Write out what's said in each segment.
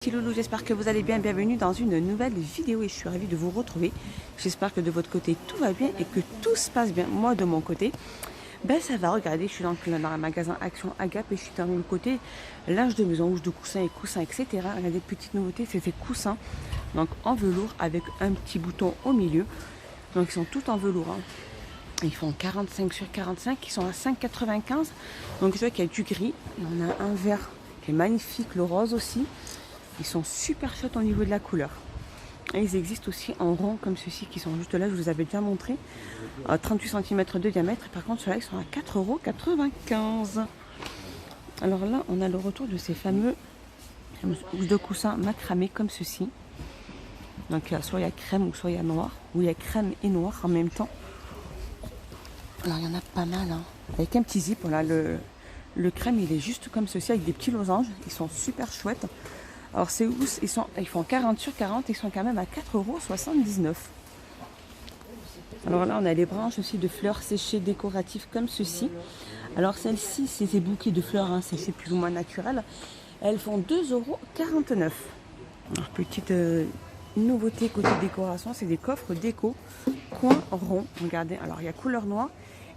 petits loulous, j'espère que vous allez bien. Bienvenue dans une nouvelle vidéo et je suis ravie de vous retrouver. J'espère que de votre côté tout va bien et que tout se passe bien. Moi de mon côté, ben ça va. Regardez, je suis dans un magasin Action Agape et je suis dans le côté linge de maison, ouche de coussins et coussins, etc. Regardez, petite nouveauté, c'est ces coussins donc en velours avec un petit bouton au milieu. Donc ils sont tous en velours, hein. Ils font 45 sur 45, ils sont à 5,95. Donc tu vois qu'il y a du gris, et on a un vert qui est magnifique, le rose aussi. Ils sont super chouettes au niveau de la couleur. Et ils existent aussi en rond comme ceux-ci qui sont juste là, je vous avais déjà montré. À 38 cm de diamètre. Et par contre ceux-là ils sont à 4,95 €. Alors là on a le retour de ces fameux housses de coussins macramé comme ceci. Donc soit il y a crème ou soit il y a noir. Ou il y a crème et noir en même temps. Alors il y en a pas mal, hein. Avec un petit zip, voilà, le crème il est juste comme ceci avec des petits losanges, ils sont super chouettes. Alors ces housses, ils font 40 sur 40, ils sont quand même à 4,79 €. Alors là on a les branches aussi de fleurs séchées décoratives comme ceci. Alors celles-ci c'est des bouquets de fleurs, hein, séchées plus ou moins naturelles. Elles font 2,49 €. Alors petite nouveauté côté décoration, c'est des coffres déco coin rond. Regardez, alors il y a couleur noire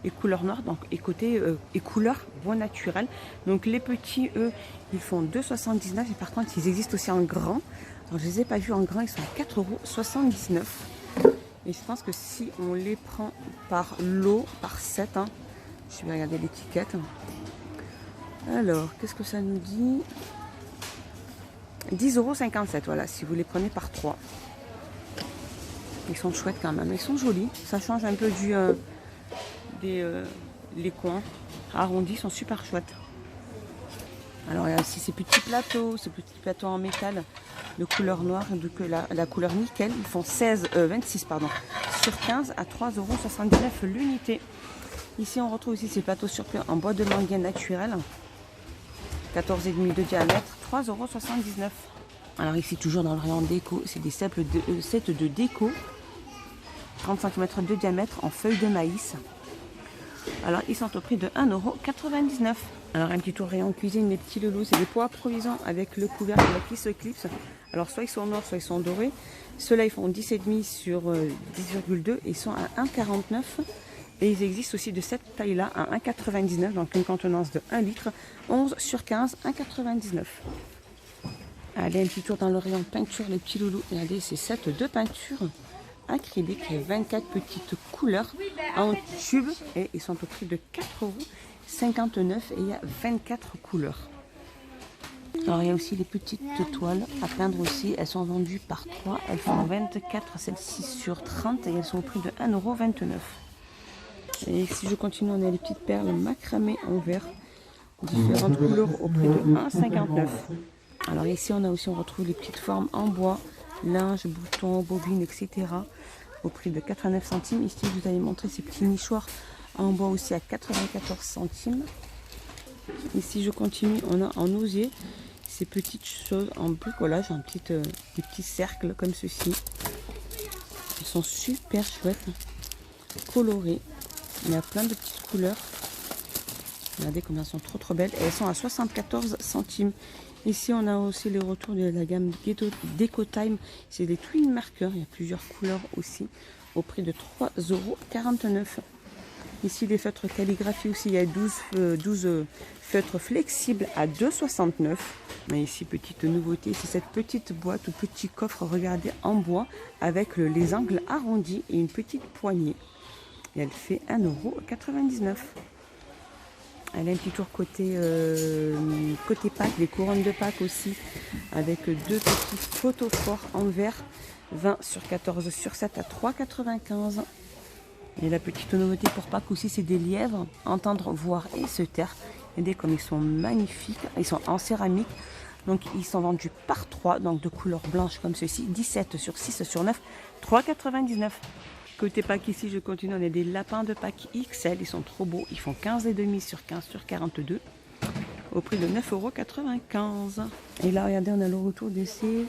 et couleur noire, donc et côté et couleur bois naturel. Donc les petits, eux, ils font 2,79 € et par contre ils existent aussi en grand. Alors je les ai pas vus en grand, ils sont à 4,79 €. Et je pense que si on les prend par lot, par 7, hein, je vais regarder l'étiquette. Alors qu'est-ce que ça nous dit? 10,57 €, voilà, si vous les prenez par 3. Ils sont chouettes quand même, ils sont jolis. Ça change un peu les coins arrondis, sont super chouettes. Alors il y a aussi ces petits plateaux en métal de couleur noire, donc la couleur nickel. Ils font 26 sur 15 à 3,79 € l'unité. Ici on retrouve aussi ces plateaux surplus en bois de manguier naturel. 14,5 de diamètre, 3,79 €. Alors ici toujours dans le rayon déco, c'est des sets de déco. 30 cm de diamètre en feuilles de maïs. Alors ils sont au prix de 1,99 €. Alors un petit tour rayon cuisine, les petits loulous, c'est des pots à provision avec le couvercle qui se clipse. Alors soit ils sont noirs, soit ils sont dorés. Ceux-là ils font 10,5 sur 10,2 et ils sont à 1,49 €. Et ils existent aussi de cette taille-là à 1,99 €, donc une contenance de 1 litre, 11 sur 15, 1,99 €. Allez, un petit tour dans le rayon peinture, les petits loulous. Regardez, ces sets de peinture acrylique, 24 petites couleurs en tube et ils sont au prix de 4,59 € et il y a 24 couleurs. Alors il y a aussi les petites toiles à peindre aussi, elles sont vendues par 3, elles font 24 celles-ci sur 30 et elles sont au prix de 1,29 €. Et si je continue, on a les petites perles macramées en vert, différentes couleurs au prix de 1,59 €. Alors ici on retrouve les petites formes en bois, linge, boutons, bobines, etc. au prix de 89 centimes. Ici je vous avais montré ces petits nichoirs en bois aussi à 94 centimes. Ici je continue, on a en osier ces petites choses en bricolage, des petits cercles comme ceci. Ils sont super chouettes, colorés. Il y a plein de petites couleurs. Regardez comme elles sont trop belles. Et elles sont à 74 centimes. Ici, on a aussi les retours de la gamme Deco Time. C'est des twin markers. Il y a plusieurs couleurs aussi. Au prix de 3,49 €. Ici, les feutres calligraphie aussi. Il y a 12 feutres flexibles à 2,69 €. Mais ici, petite nouveauté. C'est cette petite boîte ou petit coffre, regardez, en bois. Avec les angles arrondis et une petite poignée. Et elle fait 1,99 €. Elle a un petit tour côté Pâques, les couronnes de Pâques aussi, avec deux petits photophores en verre, 20 sur 14 sur 7 à 3,95 €. Et la petite nouveauté pour Pâques aussi, c'est des lièvres, entendre, voir et se taire. Regardez comme ils sont magnifiques, ils sont en céramique, donc ils sont vendus par 3, donc de couleur blanche comme ceci, 17 sur 6 sur 9, 3,99 €. Côté Pâques ici, je continue, on a des lapins de Pâques XL, ils sont trop beaux, ils font 15,5 sur 15 sur 42 au prix de 9,95 €. Et là, regardez, on a le retour de ces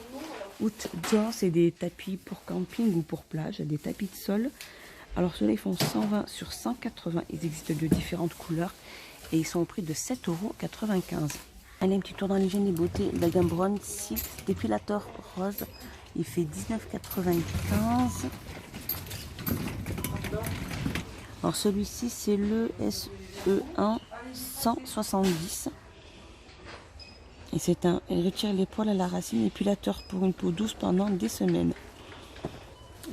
outdoor, c'est des tapis pour camping ou pour plage, des tapis de sol. Alors ceux-là, ils font 120 sur 180, ils existent de différentes couleurs et ils sont au prix de 7,95 €. Allez, un petit tour dans l'hygiène et beauté. La gamme Brown Silk dépilateur rose. Il fait 19,95. Alors celui-ci c'est le SE1 170. Et c'est un, il retire les poils à la racine, épilateur pour une peau douce pendant des semaines.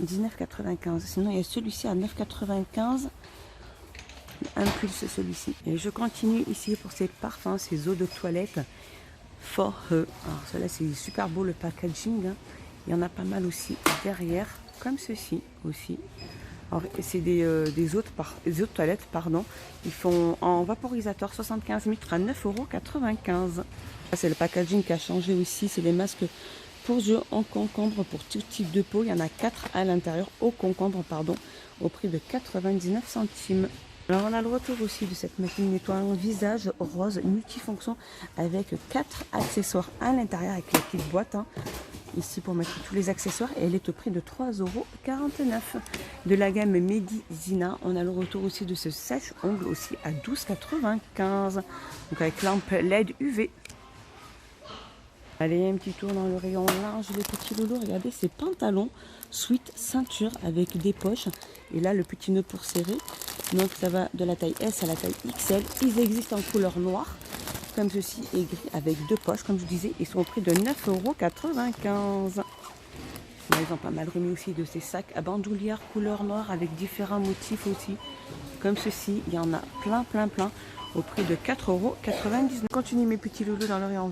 19,95. Sinon il y a celui-ci à 9,95. Impulse celui-ci. Et je continue ici pour ces parfums, ces eaux de toilette For Her. Alors cela c'est super beau le packaging. Hein. Il y en a pas mal aussi derrière, comme ceci aussi. Alors c'est des eaux de toilette, pardon. Ils font en vaporisateur 75 litres à 9,95 €. C'est le packaging qui a changé aussi. C'est les masques pour yeux en concombre pour tout type de peau. Il y en a 4 à l'intérieur au concombre, pardon, au prix de 99 centimes. Alors on a le retour aussi de cette machine nettoyant visage rose multifonction avec 4 accessoires à l'intérieur avec la petite boîte. Hein. Ici pour mettre tous les accessoires et elle est au prix de 3,49 €. De la gamme Medizina, on a le retour aussi de ce sèche-ongles aussi à 12,95 €. Donc avec lampe LED UV. Allez, un petit tour dans le rayon large, les petits loulous. Regardez ces pantalons suite ceinture avec des poches. Et là, le petit nœud pour serrer. Donc ça va de la taille S à la taille XL. Ils existent en couleur noire, comme ceci, et gris avec 2 poches. Comme je vous disais, ils sont au prix de 9,95 €. Là, ils ont pas mal remis aussi de ces sacs à bandoulière couleur noire avec différents motifs aussi. Comme ceci, il y en a plein au prix de 4,99 €. Continue mes petits loulous dans le rayon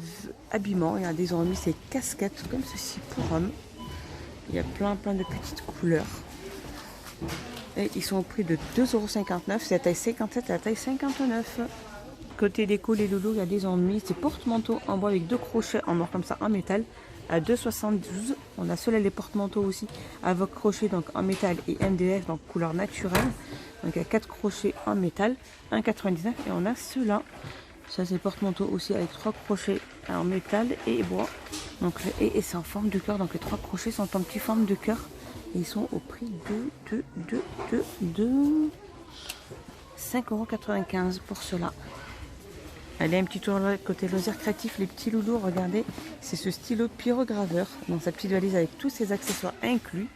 habillement. Regardez, ils ont remis ces casquettes comme ceci pour hommes. Il y a plein de petites couleurs. Et ils sont au prix de 2,59 €. C'est la taille 57 et la taille 59. Côté déco, les loulous, regardez, ils ont mis ces porte-manteaux en bois avec 2 crochets en or comme ça en métal à 2,72 €. On a ceux-là les porte-manteaux aussi avec crochets donc en métal et MDF donc couleur naturelle. Donc il y a 4 crochets en métal, 1,99 €. Et on a ceux-là. Ça c'est porte-manteau aussi avec 3 crochets en métal et bois. Donc, et c'est en forme de cœur. Donc les 3 crochets sont en petite forme de cœur. Et ils sont au prix de 5,95 € pour cela. Allez, un petit tour côté loisirs créatifs, les petits loulous, regardez, c'est ce stylo pyrograveur dans sa petite valise avec tous ses accessoires inclus.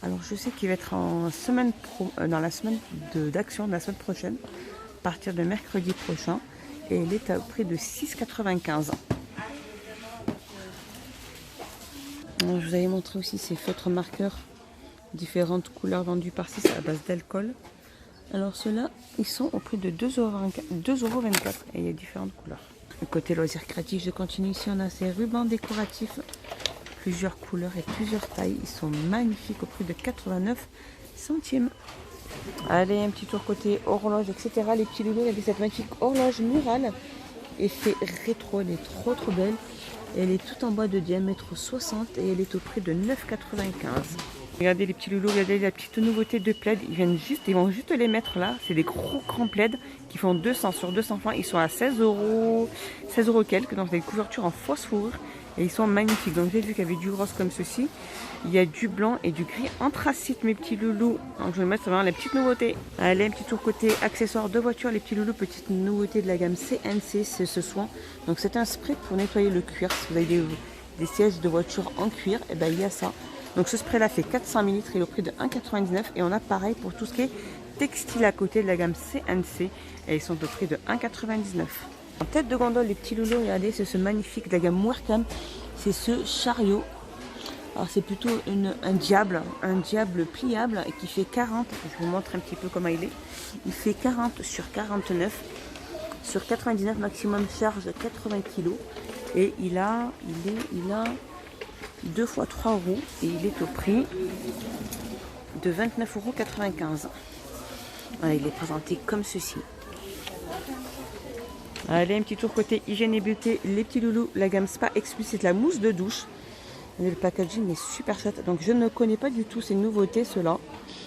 Alors je sais qu'il va être en semaine dans la semaine d'action de la semaine prochaine, à partir de mercredi prochain, et il est au prix de 6,95 €. Alors, je vous avais montré aussi ces feutres marqueurs, différentes couleurs vendues par-ci, c'est à base d'alcool. Alors ceux-là, ils sont au prix de 2,24 € et il y a différentes couleurs. Côté loisirs créatifs, je continue. Ici, on a ces rubans décoratifs, plusieurs couleurs et plusieurs tailles. Ils sont magnifiques au prix de 89 centimes. Allez, un petit tour côté horloge, etc. Les petits loulous, il y a cette magnifique horloge murale, effet rétro, elle est trop belle. Elle est toute en bois de diamètre 60 et elle est au prix de 9,95 €. Regardez les petits loulous, regardez la petite nouveauté de plaid. Ils vont juste les mettre là. C'est des grands plaids qui font 200 sur 200 francs. Ils sont à 16 € quelques. Donc c'est des couvertures en fausse fourrure et ils sont magnifiques. Donc j'ai vu qu'il y avait du rose comme ceci. Il y a du blanc et du gris anthracite, mes petits loulous. Donc je vais mettre vraiment la petite nouveauté. Allez, un petit tour côté accessoires de voiture, les petits loulous, petite nouveauté de la gamme CNC, c'est ce soin. Donc c'est un spray pour nettoyer le cuir. Si vous avez des sièges de voiture en cuir, et ben il y a ça. Donc ce spray là fait 400 ml, il est au prix de 1,99 € et on a pareil pour tout ce qui est textile à côté de la gamme CNC et ils sont au prix de 1,99 €. En tête de gondole, les petits loulous, regardez, c'est ce magnifique de la gamme Werkam, c'est ce chariot. Alors c'est plutôt un diable pliable qui fait 40, je vous montre un petit peu comment il est. Il fait 40 sur 49, sur 99 maximum charge 80 kg et il a 2 fois 3 € et il est au prix de 29,95 €. Voilà, il est présenté comme ceci. Allez, un petit tour côté hygiène et beauté, les petits loulous, la gamme Spa Explicit, la mousse de douche. Le packaging est super chouette. Donc je ne connais pas du tout ces nouveautés, ceux-là.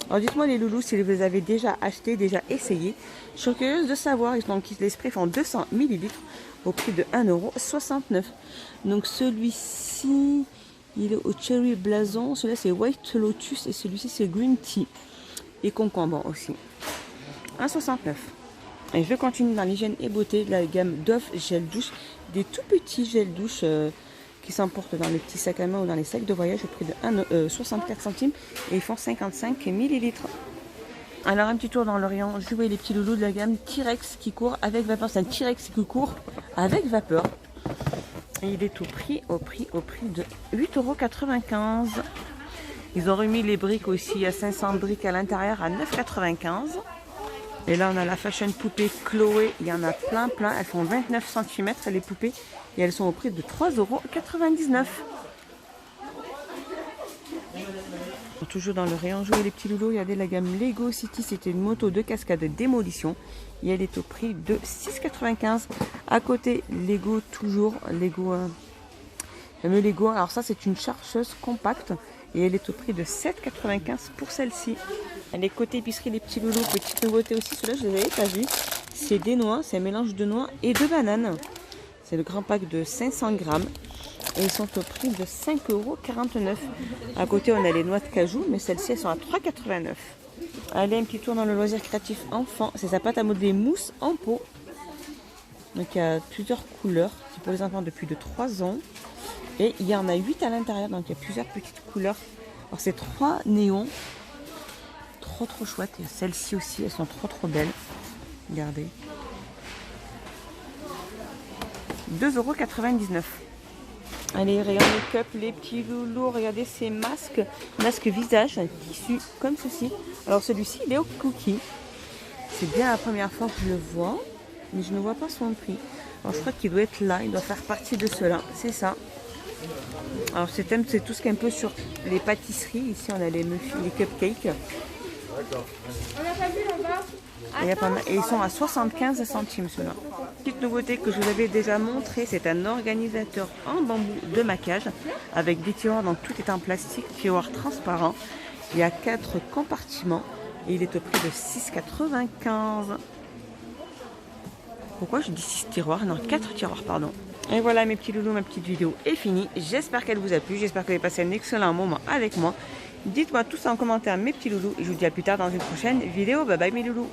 Alors dites-moi les loulous si vous les avez déjà achetés, déjà essayés. Je suis curieuse de savoir. Donc les sprays font 200 ml au prix de 1,69 €. Donc celui-ci, il est au cherry blason. Celui-là c'est white lotus et celui-ci c'est green tea et concombre aussi. 1,69 €. Et je continue dans l'hygiène et beauté, la gamme Dove gel douche, des tout petits gels douche qui s'emportent dans les petits sacs à main ou dans les sacs de voyage au prix de 64 centimes et ils font 55 millilitres. Alors un petit tour dans le rayon jouets, les petits loulous de la gamme T-Rex qui court avec vapeur. C'est un T-Rex qui court avec vapeur. Et il est au prix de 8,95 €. Ils ont remis les briques aussi à 500 briques à l'intérieur à 9,95 €. Et là, on a la fashion poupée Chloé. Il y en a plein. Elles font 29 cm les poupées. Et elles sont au prix de 3,99 €. Toujours dans le rayon jouets, les petits loulous, il y a de la gamme Lego City. C'était une moto de cascade démolition. Et elle est au prix de 6,95 €. À côté, Lego, toujours. Lego. Le Lego. Alors ça, c'est une chercheuse compacte. Et elle est au prix de 7,95 € pour celle-ci. Les côtés épicerie, les petits loulous, petite nouveauté aussi, ceux-là je les avais pas vus. C'est des noix, c'est un mélange de noix et de bananes. C'est le grand pack de 500 grammes. Et ils sont au prix de 5,49 €. À côté, on a les noix de cajou, mais celles-ci, elles sont à 3,89 €. Allez, un petit tour dans le loisir créatif enfant. C'est sa pâte à modeler mousse en pot. Donc il y a plusieurs couleurs. C'est pour les enfants de plus de 3 ans. Et il y en a 8 à l'intérieur, donc il y a plusieurs petites couleurs. Alors c'est 3 néons. Trop chouette. Il y a celles-ci aussi, elles sont trop belles. Regardez. 2,99 €. Allez, rayon make-up, les petits loulous. Regardez ces masques. Masque visage, un tissu comme ceci. Alors celui-ci, il est au cookie. C'est bien la première fois que je le vois, mais je ne vois pas son prix. Alors je crois qu'il doit être là, il doit faire partie de cela. C'est ça. Alors ce thème, c'est tout ce qui est un peu sur les pâtisseries. Ici, on a les muffins, les cupcakes. On n'a pas vu là-bas. Et ils sont à 75 centimes ceux-là. Petite nouveauté que je vous avais déjà montré, c'est un organisateur en bambou de maquillage avec des tiroirs, donc tout est en plastique, tiroir transparent. Il y a 4 compartiments et il est au prix de 6,95 €. Pourquoi je dis 6 tiroirs? Non, 4 tiroirs, pardon. Et voilà mes petits loulous, ma petite vidéo est finie. J'espère qu'elle vous a plu, j'espère que vous avez passé un excellent moment avec moi. Dites-moi tout ça en commentaire mes petits loulous et je vous dis à plus tard dans une prochaine vidéo. Bye bye mes loulous.